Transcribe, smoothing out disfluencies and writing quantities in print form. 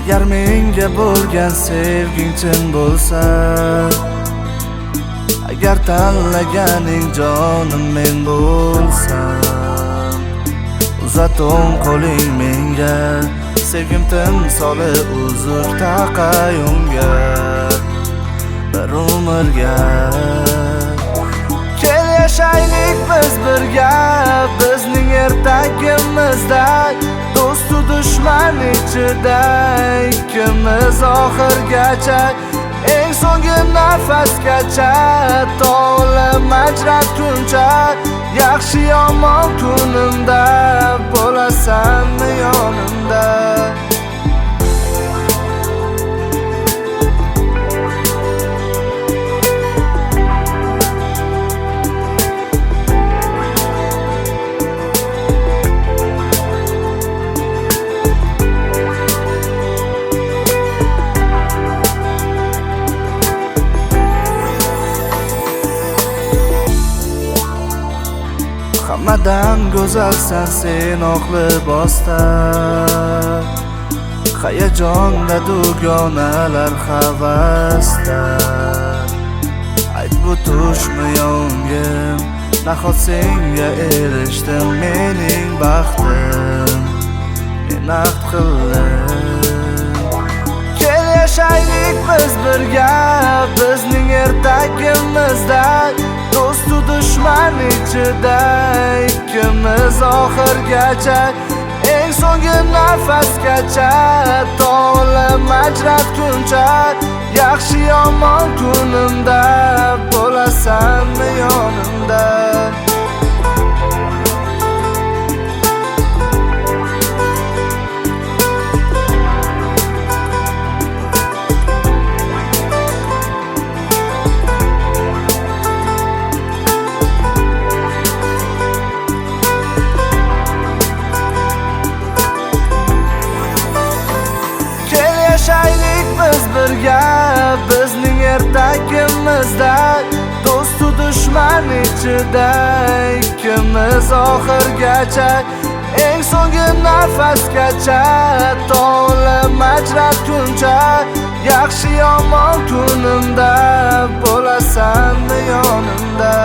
Agar menga bo'lgan sevging chin bo'lsa, agar tanlaganing jonim men bo'lsam, uzat o'ng qo'ling menga, sevgim timsoli uzr taqay unga bir umrga. Kel yashaylik biz birga, bizning ertagimizda, do'stu dushman ichida ikkimiz oxirgacha, eng so'nggi nafasgacha, to o'lim ajratguncha, yaxshi yomon kunimda bo'lasanmi yonimda. Hammadan go'zalsan sen oq libosda, hayajonda dugonalar havasda. Ayt bu tushmi yongim, nahot senga erishdim, mening baxtim men aqd qildim. Kel yashaylik biz birga, bizning ertagimizda, do'stu dushman ichida ikkimiz oxirgacha, eng so'nggi nafasgacha, to o'lim ajratguncha, yaxshi yomon kunimda bo'lasanmi yonimda. Yashaylik biz birga, bizning ertagimizda, do'stu dushman ichida ikkimiz oxirgacha, eng so'nggi nafasgacha, to o'lim ajratguncha, yaxshi yomon kunimda bo'lasanmi yonimda.